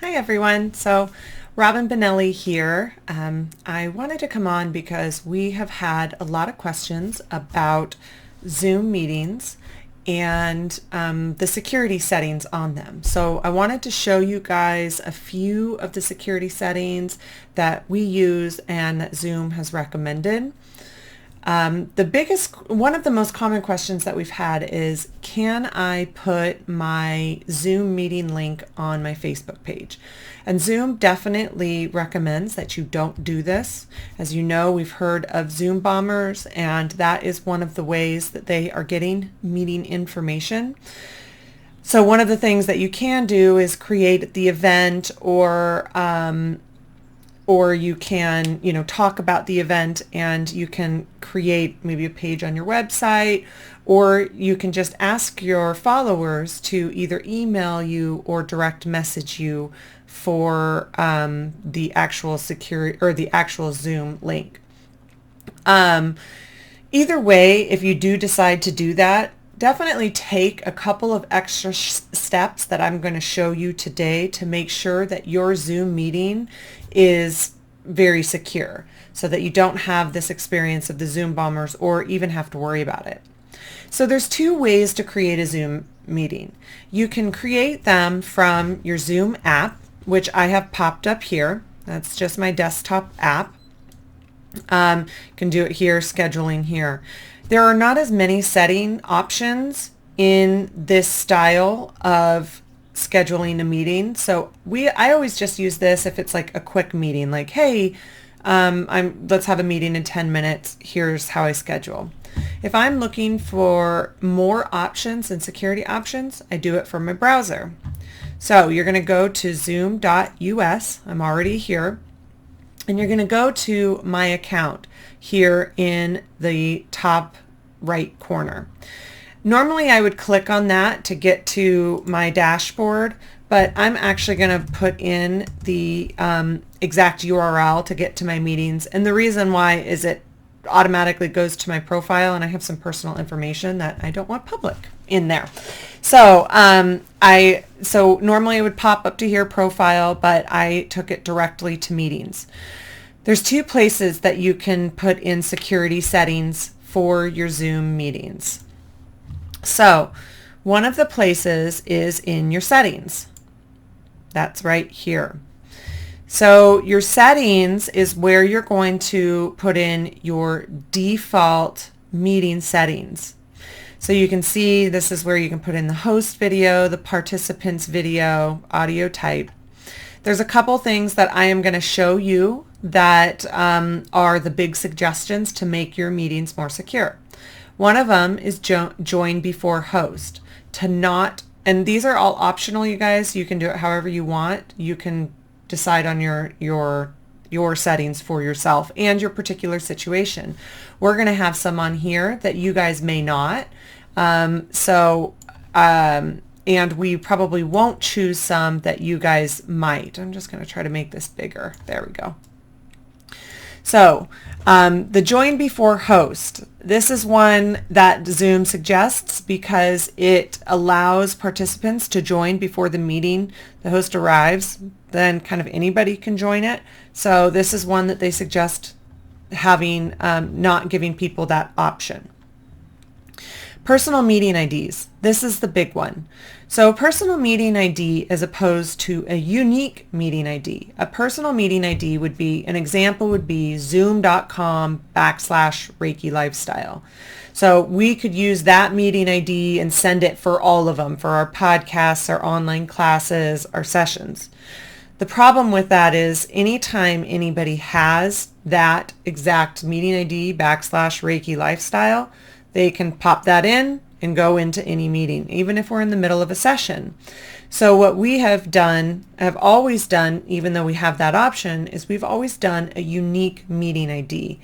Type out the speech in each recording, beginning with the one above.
Hi everyone. So Robyn Benelli here. I wanted to come on because we have had a lot of questions about Zoom meetings and the security settings on them. So I wanted to show you guys a few of the security settings that we use and that Zoom has recommended. One of the most common questions that we've had is, can I put my Zoom meeting link on my Facebook page? And Zoom definitely recommends that you don't do this. As you know, we've heard of Zoom bombers, and that is one of the ways that they are getting meeting information. So one of the things that you can do is create the event, or you can, talk about the event, and you can create maybe a page on your website, or you can just ask your followers to either email you or direct message you for the actual security or the actual Zoom link. Either way, if you do decide to do that, definitely take a couple of extra steps that I'm going to show you today to make sure that your Zoom meeting is very secure, so that you don't have this experience of the Zoom bombers or even have to worry about it. So there's two ways to create a Zoom meeting. You can create them from your Zoom app, which I have popped up here. That's just my desktop app. You can do it here, scheduling here. There are not as many setting options in this style of scheduling a meeting. So I always just use this if it's like a quick meeting, like, hey, let's have a meeting in 10 minutes. Here's how I schedule. If I'm looking for more options and security options, I do it from my browser. So you're going to go to zoom.us. I'm already here. And you're going to go to my account here in the top right corner. Normally I would click on that to get to my dashboard, but I'm actually going to put in the exact URL to get to my meetings. And the reason why is it automatically goes to my profile, and I have some personal information that I don't want public in there. So so normally it would pop up to here, profile, but I took it directly to meetings. There's two places that you can put in security settings for your Zoom meetings. So one of the places is in your settings. That's right here. So your settings is where you're going to put in your default meeting settings. So you can see this is where you can put in the host video, the participants video, audio type. There's a couple things that I am going to show you that are the big suggestions to make your meetings more secure. One of them is join before host. And these are all optional, you guys. You can do it however you want. You can decide on your settings for yourself and your particular situation. We're going to have some on here that you guys may not. And we probably won't choose some that you guys might. I'm just going to try to make this bigger. There we go. So the join before host, this is one that Zoom suggests because it allows participants to join before the meeting, the host arrives, then kind of anybody can join it. So this is one that they suggest having, not giving people that option. Personal meeting IDs. This is the big one. So personal meeting ID as opposed to a unique meeting ID. A personal meeting ID would be, an example would be zoom.com/Reiki Lifestyle. So we could use that meeting ID and send it for all of them, for our podcasts, our online classes, our sessions. The problem with that is anytime anybody has that exact meeting ID /Reiki Lifestyle, they can pop that in and go into any meeting, even if we're in the middle of a session. So what we have always done, even though we have that option, is we've always done a unique meeting ID.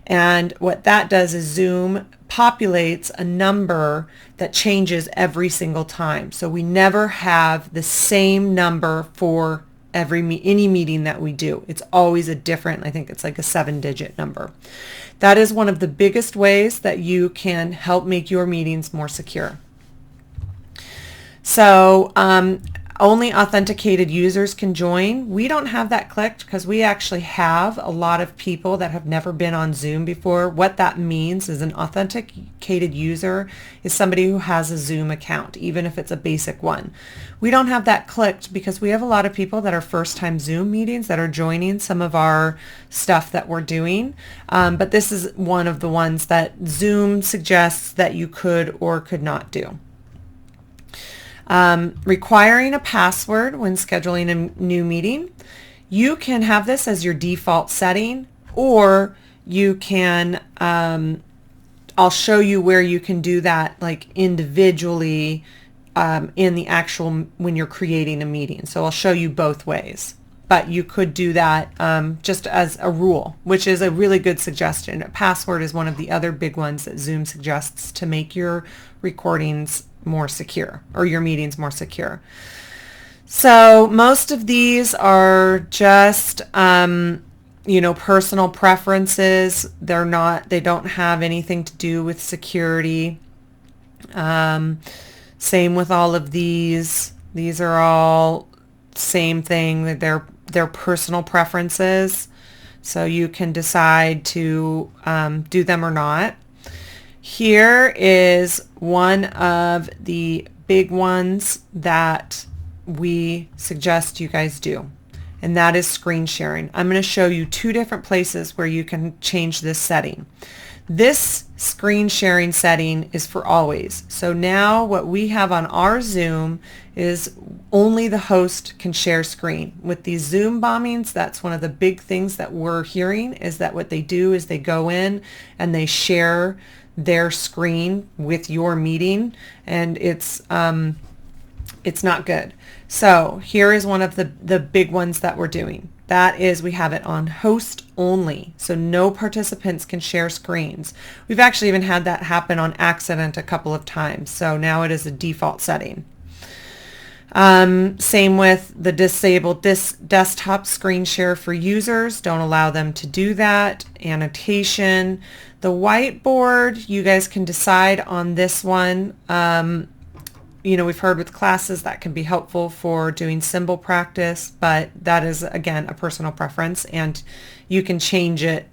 And what that does is Zoom populates a number that changes every single time. So we never have the same number for any meeting that we do. It's always a different, I think it's like a 7-digit number. That is one of the biggest ways that you can help make your meetings more secure. So Only authenticated users can join. We don't have that clicked because we actually have a lot of people that have never been on Zoom before. What that means is an authenticated user is somebody who has a Zoom account, even if it's a basic one. We don't have that clicked because we have a lot of people that are first-time Zoom meetings that are joining some of our stuff that we're doing. But this is one of the ones that Zoom suggests that you could or could not do. Requiring a password when scheduling a new meeting. You can have this as your default setting, or you can, I'll show you where you can do that like individually in the actual, when you're creating a meeting. So I'll show you both ways. But you could do that just as a rule, which is a really good suggestion. A password is one of the other big ones that Zoom suggests to make your recordings more secure, or your meetings more secure. So most of these are just, personal preferences. They don't have anything to do with security. Same with all of these. These are all same thing. They're personal preferences. So you can decide to do them or not. Here is one of the big ones that we suggest you guys do, and that is screen sharing. I'm going to show you two different places where you can change this setting. This screen sharing setting is for always. So now what we have on our Zoom is only the host can share screen. With these Zoom bombings, that's one of the big things that we're hearing, is that what they do is they go in and they share their screen with your meeting, and it's not good. So here is one of the big ones that we're doing. That is, we have it on host only, so no participants can share screens. We've actually even had that happen on accident a couple of times, so now it is a default setting. Same with the disabled desktop screen share for users. Don't allow them to do that. Annotation. The whiteboard, you guys can decide on this one. We've heard with classes that can be helpful for doing symbol practice, but that is, again, a personal preference, and you can change it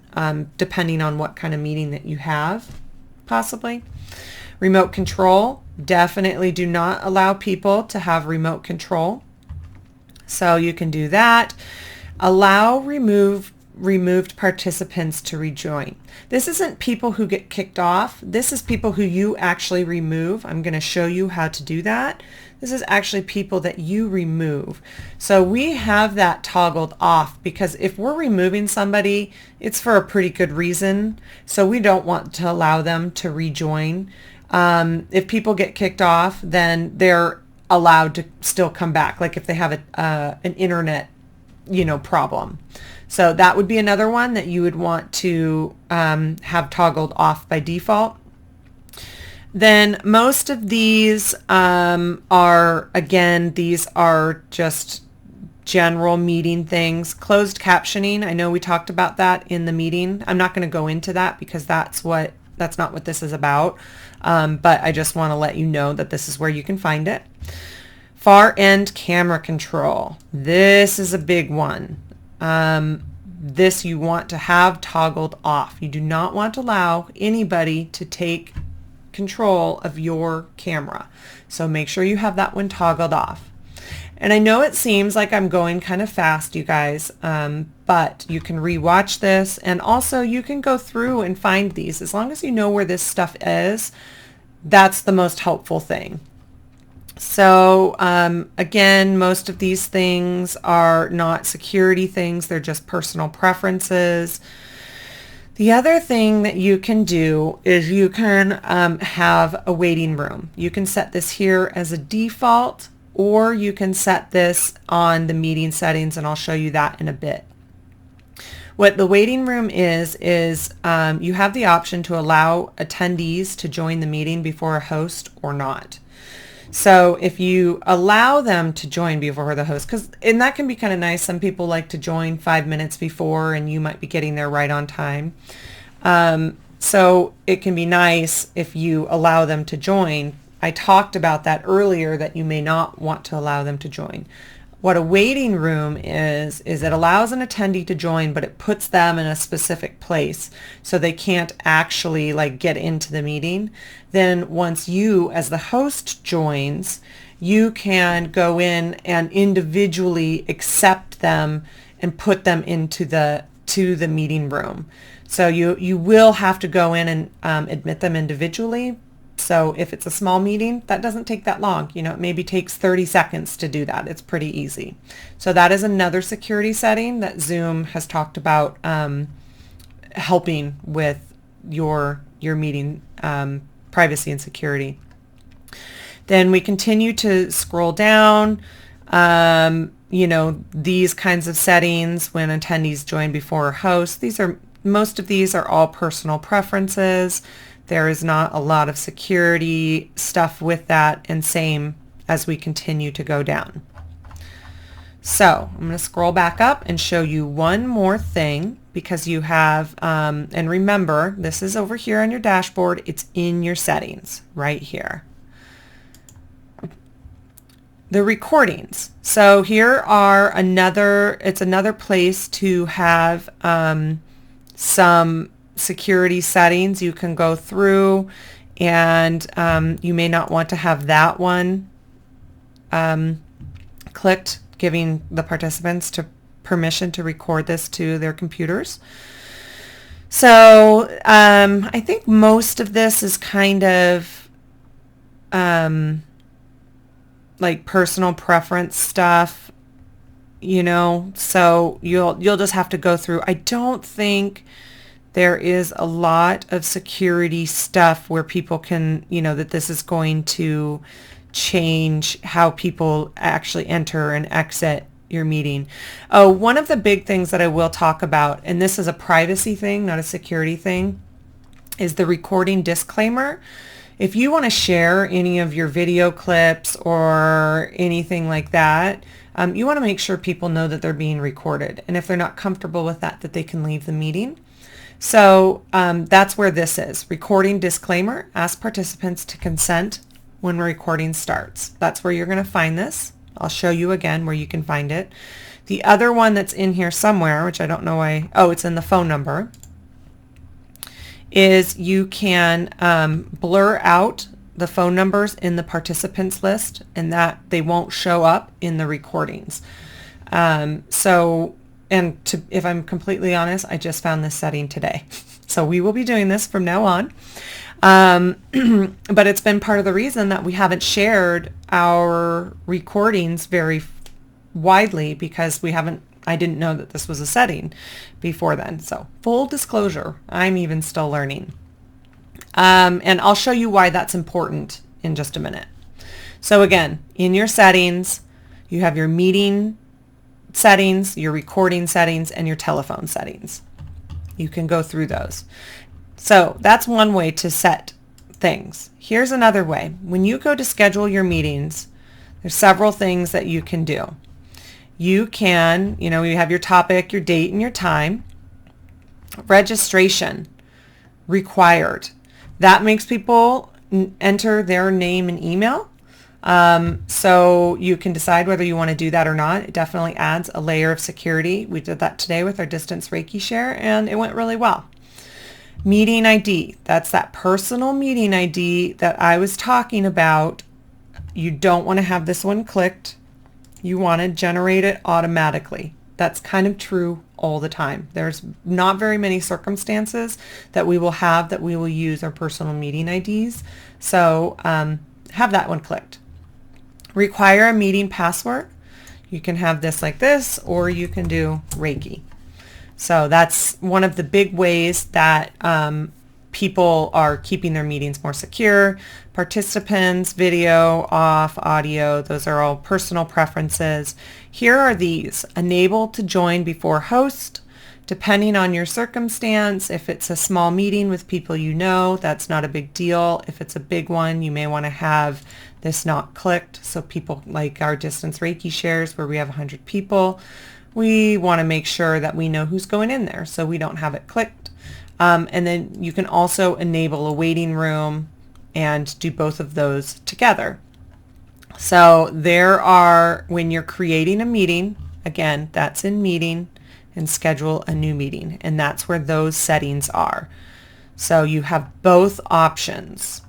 depending on what kind of meeting that you have, possibly. Remote control. Definitely do not allow people to have remote control. So you can do that. Allow removed participants to rejoin. This isn't people who get kicked off. This is people who you actually remove. I'm going to show you how to do that. This is actually people that you remove. So we have that toggled off because if we're removing somebody, it's for a pretty good reason. So we don't want to allow them to rejoin. If people get kicked off, then they're allowed to still come back, like if they have an internet, problem. So that would be another one that you would want to have toggled off by default. Then most of these these are just general meeting things. Closed captioning, I know we talked about that in the meeting. I'm not going to go into that because that's not what this is about. But I just want to let you know that this is where you can find it. Far end camera control. This is a big one. This you want to have toggled off. You do not want to allow anybody to take control of your camera. So make sure you have that one toggled off. And I know it seems like I'm going kind of fast, you guys, but you can rewatch this, and also you can go through and find these. As long as you know where this stuff is, that's the most helpful thing. So again, most of these things are not security things. They're just personal preferences. The other thing that you can do is you can have a waiting room. You can set this here as a default, or you can set this on the meeting settings, and I'll show you that in a bit. What the waiting room is you have the option to allow attendees to join the meeting before a host or not. So if you allow them to join before the host, and that can be kind of nice. Some people like to join 5 minutes before, and you might be getting there right on time. So it can be nice if you allow them to join. I talked about that earlier, that you may not want to allow them to join. What a waiting room is it allows an attendee to join, but it puts them in a specific place so they can't actually like get into the meeting. Then once you as the host joins, you can go in and individually accept them and put them into the meeting room. So you will have to go in and admit them individually. So if it's a small meeting, that doesn't take that long. It maybe takes 30 seconds to do that. It's pretty easy. So that is another security setting that Zoom has talked about helping with your meeting privacy and security. Then we continue to scroll down. These kinds of settings when attendees join before a host. Most of these are all personal preferences. There is not a lot of security stuff with that, and same as we continue to go down. So I'm going to scroll back up and show you one more thing, because you have, and remember, this is over here on your dashboard. It's in your settings right here. The recordings. So here are it's another place to have some security settings you can go through, and you may not want to have that one clicked, giving the participants permission to record this to their computers. So I think most of this is kind of like personal preference stuff, so you'll just have to go through. I don't think there is a lot of security stuff where people can, that this is going to change how people actually enter and exit your meeting. Oh, one of the big things that I will talk about, and this is a privacy thing, not a security thing, is the recording disclaimer. If you want to share any of your video clips or anything like that, you want to make sure people know that they're being recorded. And if they're not comfortable with that they can leave the meeting. So that's where this is. Recording disclaimer. Ask participants to consent when recording starts. That's where you're going to find this. I'll show you again where you can find it. The other one that's in here somewhere, which I don't know why, it's in the phone number, is you can blur out the phone numbers in the participants list, and that they won't show up in the recordings. If I'm completely honest, I just found this setting today. So we will be doing this from now on. But it's been part of the reason that we haven't shared our recordings very widely, because I didn't know that this was a setting before then. So full disclosure, I'm even still learning. And I'll show you why that's important in just a minute. So again, in your settings, you have your meeting settings, your recording settings, and your telephone settings. You can go through those. So that's one way to set things. Here's another way. When you go to schedule your meetings, there's several things that you can do. You can, you have your topic, your date, and your time. Registration required. That makes people enter their name and email. So you can decide whether you want to do that or not. It definitely adds a layer of security. We did that today with our distance Reiki share, and it went really well. Meeting ID. That's that personal meeting ID that I was talking about. You don't want to have this one clicked. You want to generate it automatically. That's kind of true all the time. There's not very many circumstances that we will use our personal meeting IDs. So have that one clicked. Require a meeting password. You can have this like this, or you can do Reiki. So that's one of the big ways that people are keeping their meetings more secure. Participants, video, off, audio, those are all personal preferences. Here are these. Enable to join before host. Depending on your circumstance, if it's a small meeting with people that's not a big deal. If it's a big one, you may want to have this not clicked. So people like our distance Reiki shares where we have 100 people, we want to make sure that we know who's going in there, so we don't have it clicked. And then you can also enable a waiting room and do both of those together. So there are, when you're creating a meeting, again, that's in meeting, and schedule a new meeting. And that's where those settings are. So you have both options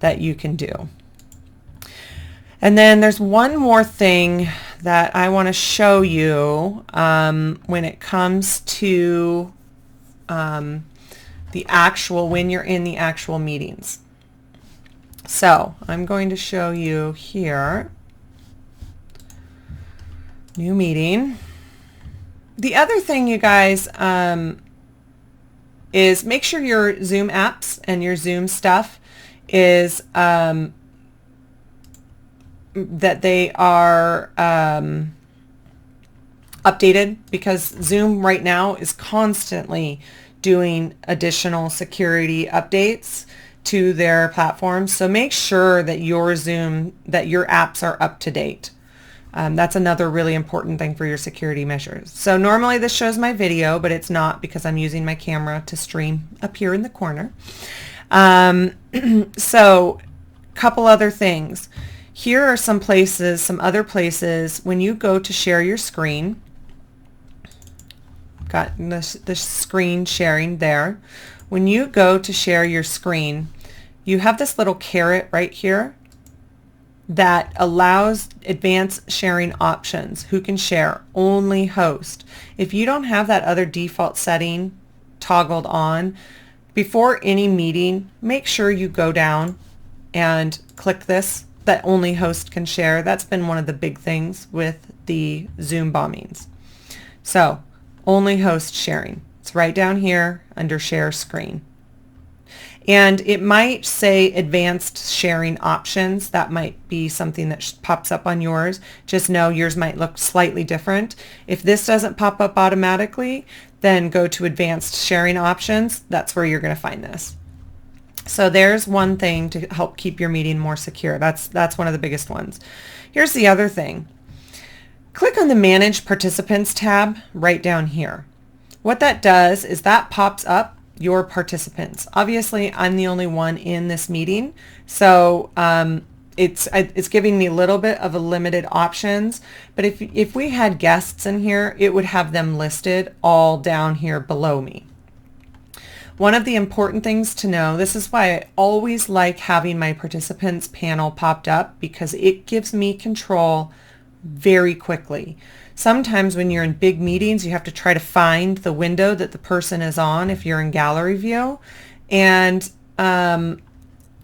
that you can do. And then there's one more thing that I want to show you when it comes to the actual, when you're in the actual meetings. So I'm going to show you here, new meeting. The other thing, you guys, is make sure your Zoom apps and your Zoom stuff is that they are updated, because Zoom right now is constantly doing additional security updates to their platforms. So make sure that your Zoom, that your apps are up to date. That's another really important thing for your security measures. So normally this shows my video, but it's not, because I'm using my camera to stream up here in the corner. So couple other things. Here are some places, some other places, when you go to share your screen, got the screen sharing there. When you go to share your screen, you have this little caret right here that allows advanced sharing options. Who can share? Only host. If you don't have that other default setting toggled on, before any meeting, make sure you go down and click this, that only host can share. That's been one of the big things with the Zoom bombings. So only host sharing. It's right down here under share screen. And it might say advanced sharing options. That might be something that pops up on yours. Just know yours might look slightly different. If this doesn't pop up automatically, then go to advanced sharing options. That's where you're going to find this. So there's one thing to help keep your meeting more secure. That's one of the biggest ones. Here's the other thing. Click on the Manage Participants tab right down here. What that does is that pops up your participants. Obviously, I'm the only one in this meeting, so it's giving me a little bit of a limited options. But if we had guests in here, it would have them listed all down here below me. One of the important things to know, this is why I always like having my participants panel popped up, because it gives me control very quickly. Sometimes when you're in big meetings, you have to try to find the window that the person is on if you're in gallery view. And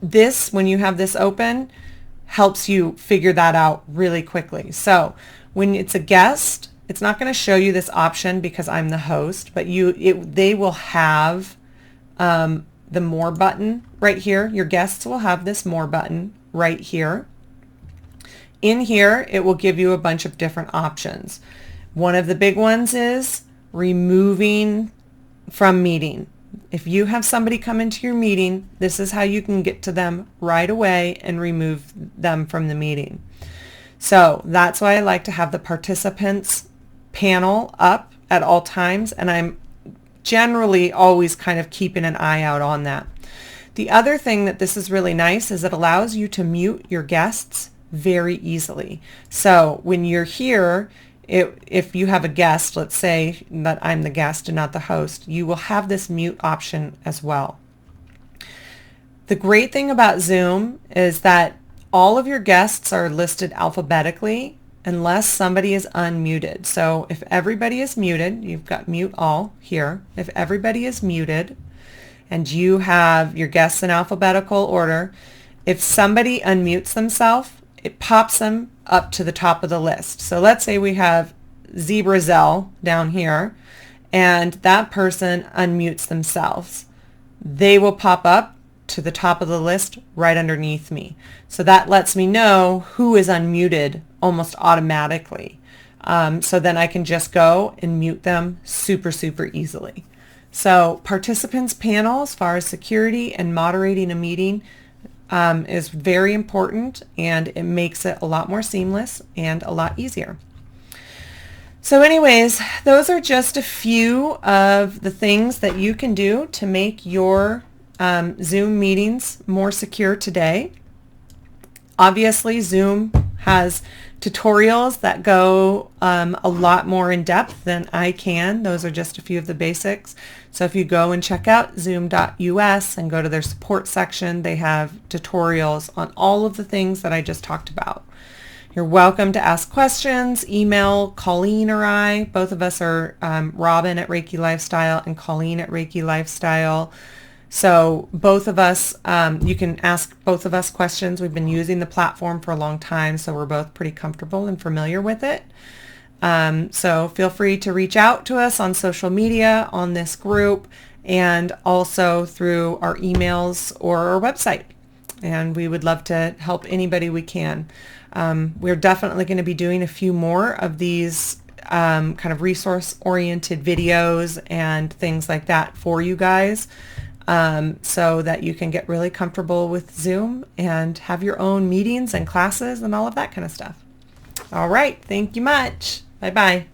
this, when you have this open, helps you figure that out really quickly. So when it's a guest, it's not going to show you this option because I'm the host, but they will have the More button right here. Your guests will have this More button right here. In here, it will give you a bunch of different options. One of the big ones is removing from meeting. If you have somebody come into your meeting, this is how you can get to them right away and remove them from the meeting. So that's why I like to have the participants panel up at all times, and I'm generally always kind of keeping an eye out on that. The other thing that this is really nice is it allows you to mute your guests very easily. So when you're here, if you have a guest, let's say that I'm the guest and not the host, you will have this mute option as well. The great thing about Zoom is that all of your guests are listed alphabetically unless somebody is unmuted. So if everybody is muted, you've got mute all here. If everybody is muted and you have your guests in alphabetical order, if somebody unmutes themselves, it pops them up to the top of the list. So let's say we have Zebrazelle down here and that person unmutes themselves. They will pop up to the top of the list right underneath me. So that lets me know who is unmuted almost automatically. So then I can just go and mute them super, super easily. So participants panel, as far as security and moderating a meeting, is very important, and it makes it a lot more seamless and a lot easier. So anyways, those are just a few of the things that you can do to make your Zoom meetings more secure today. Obviously, Zoom has tutorials that go a lot more in depth than I can. Those are just a few of the basics. So if you go and check out zoom.us and go to their support section, they have tutorials on all of the things that I just talked about. You're welcome to ask questions, email Colleen or I. Both of us are Robyn at Reiki Lifestyle and Colleen at Reiki Lifestyle. So both of us, you can ask both of us questions. We've been using the platform for a long time, so we're both pretty comfortable and familiar with it. So feel free to reach out to us on social media, on this group, and also through our emails or our website. And we would love to help anybody we can. We're definitely going to be doing a few more of these kind of resource-oriented videos and things like that for you guys. So that you can get really comfortable with Zoom and have your own meetings and classes and all of that kind of stuff. All right. Thank you much. Bye-bye.